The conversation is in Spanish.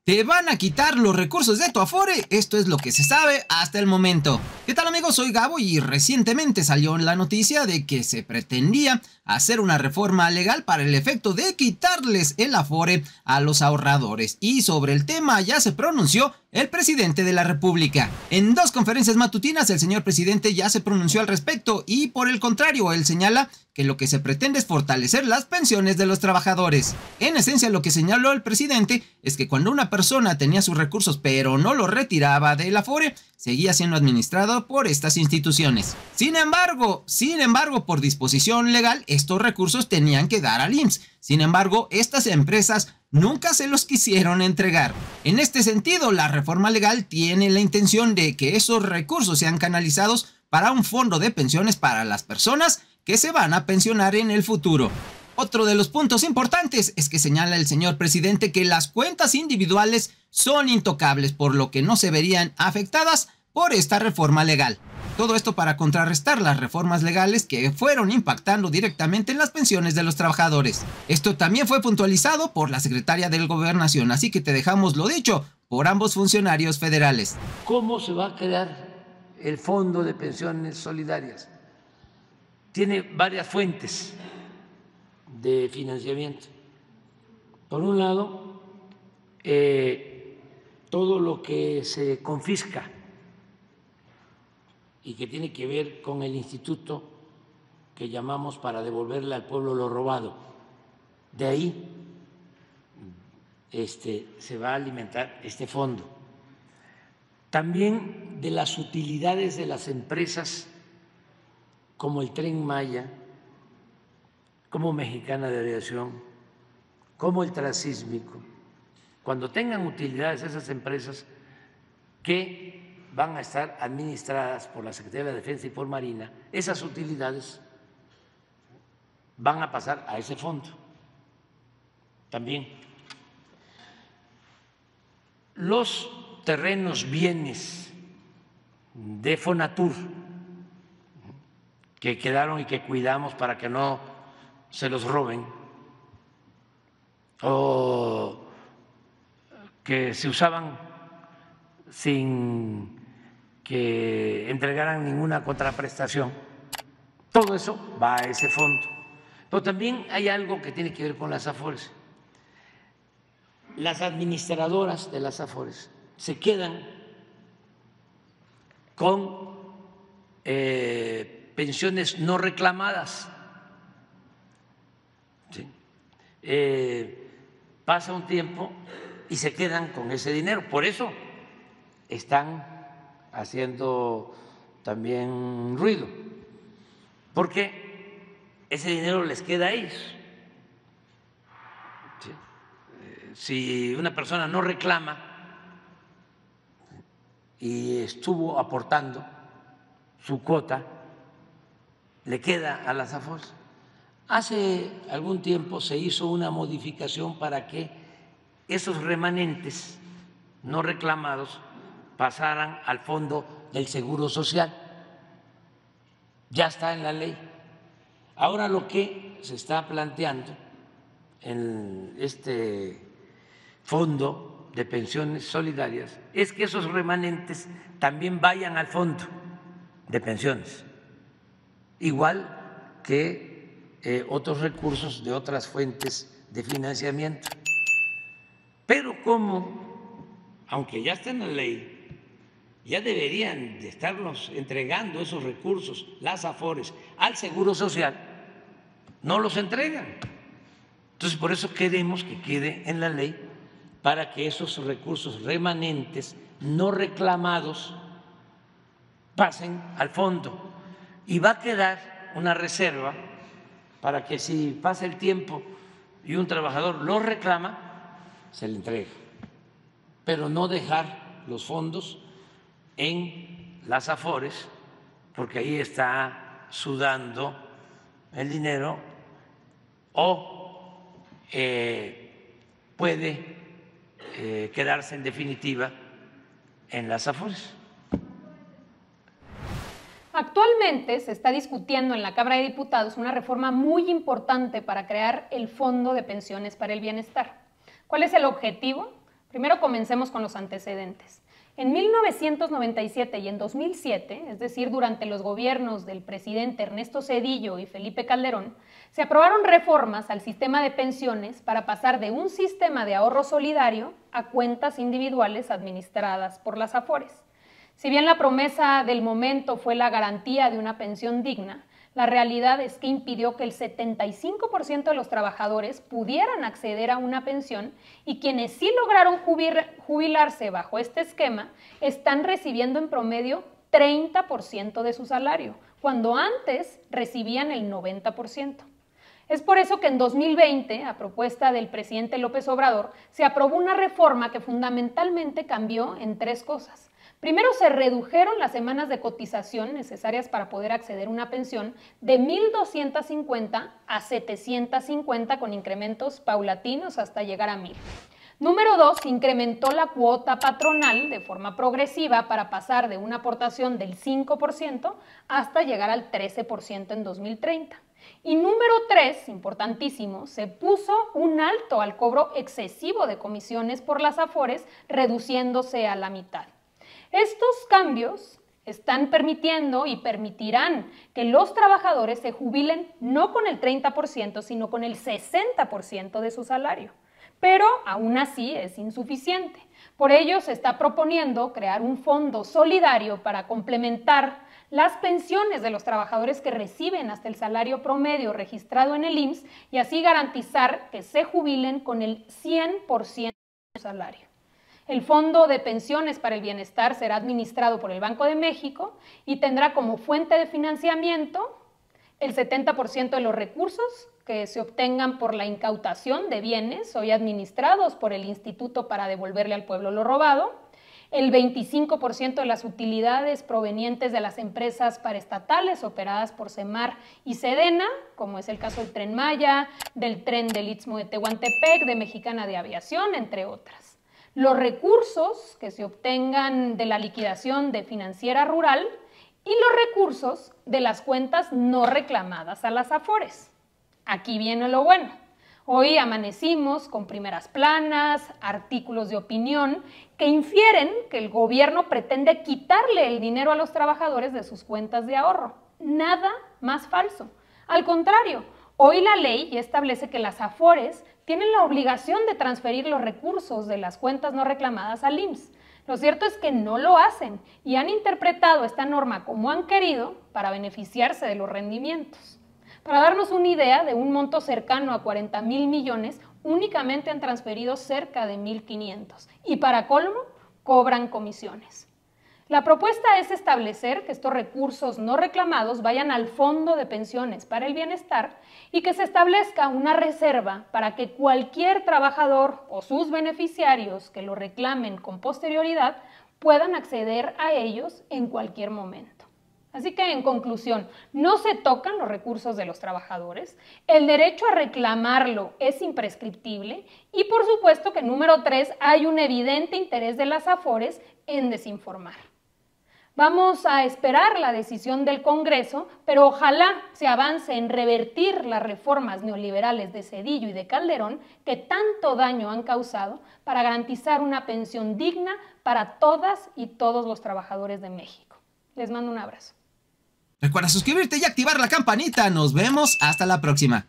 ¿Te van a quitar los recursos de tu Afore? Esto es lo que se sabe hasta el momento. ¿Qué tal, amigos? Soy Gabo y recientemente salió la noticia de que se pretendía hacer una reforma legal para el efecto de quitarles el Afore a los ahorradores. Y sobre el tema ya se pronunció el presidente de la República. En dos conferencias matutinas el señor presidente ya se pronunció al respecto y por el contrario, él señala que lo que se pretende es fortalecer las pensiones de los trabajadores. En esencia, lo que señaló el presidente es que cuando una persona tenía sus recursos pero no los retiraba del Afore, seguía siendo administrado por estas instituciones. Sin embargo, por disposición legal, estos recursos tenían que dar al IMSS. Sin embargo, estas empresas nunca se los quisieron entregar. En este sentido, la reforma legal tiene la intención de que esos recursos sean canalizados para un fondo de pensiones para las personas que se van a pensionar en el futuro. Otro de los puntos importantes es que señala el señor presidente que las cuentas individuales son intocables, por lo que no se verían afectadas por esta reforma legal. Todo esto para contrarrestar las reformas legales que fueron impactando directamente en las pensiones de los trabajadores. Esto también fue puntualizado por la secretaria de Gobernación, así que te dejamos lo dicho por ambos funcionarios federales. ¿Cómo se va a crear el Fondo de Pensiones Solidarias? Tiene varias fuentes de financiamiento. Por un lado, todo lo que se confisca y que tiene que ver con el instituto que llamamos para devolverle al pueblo lo robado. De ahí se va a alimentar este fondo. También de las utilidades de las empresas como el Tren Maya, como Mexicana de Aviación, como el Transísmico, cuando tengan utilidades esas empresas que van a estar administradas por la Secretaría de la Defensa y por Marina, esas utilidades van a pasar a ese fondo. También los terrenos, bienes de Fonatur que quedaron y que cuidamos para que no se los roben o que se usaban sin que entregaran ninguna contraprestación, todo eso va a ese fondo. Pero también hay algo que tiene que ver con las Afores. Las administradoras de las Afores se quedan con pensiones no reclamadas. ¿Sí? Pasa un tiempo y se quedan con ese dinero. Por eso están haciendo también ruido, porque ese dinero les queda a ellos. ¿Sí? Si una persona no reclama y estuvo aportando su cuota, le queda a las Afores. Hace algún tiempo se hizo una modificación para que esos remanentes no reclamados pasaran al Fondo del Seguro Social. Ya está en la ley. Ahora lo que se está planteando en este Fondo de Pensiones Solidarias es que esos remanentes también vayan al Fondo de Pensiones, igual que otros recursos de otras fuentes de financiamiento. Pero como, aunque ya está en la ley, ya deberían de estarnos entregando esos recursos, las Afores, al Seguro Social, no los entregan. Entonces, por eso queremos que quede en la ley para que esos recursos remanentes no reclamados pasen al fondo. Y va a quedar una reserva para que si pasa el tiempo y un trabajador lo reclama, se le entregue, pero no dejar los fondos en las Afores, porque ahí está sudando el dinero, o puede quedarse en definitiva en las Afores. Actualmente se está discutiendo en la Cámara de Diputados una reforma muy importante para crear el Fondo de Pensiones para el Bienestar. ¿Cuál es el objetivo? Primero comencemos con los antecedentes. En 1997 y en 2007, es decir, durante los gobiernos del presidente Ernesto Zedillo y Felipe Calderón, se aprobaron reformas al sistema de pensiones para pasar de un sistema de ahorro solidario a cuentas individuales administradas por las AFORES. Si bien la promesa del momento fue la garantía de una pensión digna, la realidad es que impidió que el 75% de los trabajadores pudieran acceder a una pensión y quienes sí lograron jubilarse bajo este esquema están recibiendo en promedio 30% de su salario, cuando antes recibían el 90%. Es por eso que en 2020, a propuesta del presidente López Obrador, se aprobó una reforma que fundamentalmente cambió en 3 cosas. Primero, se redujeron las semanas de cotización necesarias para poder acceder a una pensión de 1,250 a 750 con incrementos paulatinos hasta llegar a 1,000. Número 2, se incrementó la cuota patronal de forma progresiva para pasar de una aportación del 5% hasta llegar al 13% en 2030. Y número 3, importantísimo, se puso un alto al cobro excesivo de comisiones por las AFORES, reduciéndose a la mitad. Estos cambios están permitiendo y permitirán que los trabajadores se jubilen no con el 30%, sino con el 60% de su salario. Pero aún así es insuficiente. Por ello se está proponiendo crear un fondo solidario para complementar las pensiones de los trabajadores que reciben hasta el salario promedio registrado en el IMSS y así garantizar que se jubilen con el 100% de su salario. El Fondo de Pensiones para el Bienestar será administrado por el Banco de México y tendrá como fuente de financiamiento el 70% de los recursos que se obtengan por la incautación de bienes hoy administrados por el Instituto para devolverle al pueblo lo robado, el 25% de las utilidades provenientes de las empresas paraestatales operadas por Semar y Sedena, como es el caso del Tren Maya, del Tren del Istmo de Tehuantepec, de Mexicana de Aviación, entre otras. Los recursos que se obtengan de la liquidación de Financiera Rural y los recursos de las cuentas no reclamadas a las AFORES. Aquí viene lo bueno. Hoy amanecimos con primeras planas, artículos de opinión que infieren que el gobierno pretende quitarle el dinero a los trabajadores de sus cuentas de ahorro. Nada más falso. Al contrario, hoy la ley ya establece que las AFORES tienen la obligación de transferir los recursos de las cuentas no reclamadas al IMSS. Lo cierto es que no lo hacen y han interpretado esta norma como han querido para beneficiarse de los rendimientos. Para darnos una idea, de un monto cercano a 40,000 millones, únicamente han transferido cerca de 1,500 y para colmo, cobran comisiones. La propuesta es establecer que estos recursos no reclamados vayan al Fondo de Pensiones para el Bienestar y que se establezca una reserva para que cualquier trabajador o sus beneficiarios que lo reclamen con posterioridad puedan acceder a ellos en cualquier momento. Así que, en conclusión, no se tocan los recursos de los trabajadores, el derecho a reclamarlo es imprescriptible y, por supuesto, que número 3, hay un evidente interés de las AFORES en desinformar. Vamos a esperar la decisión del Congreso, pero ojalá se avance en revertir las reformas neoliberales de Zedillo y de Calderón que tanto daño han causado para garantizar una pensión digna para todas y todos los trabajadores de México. Les mando un abrazo. Recuerda suscribirte y activar la campanita. Nos vemos hasta la próxima.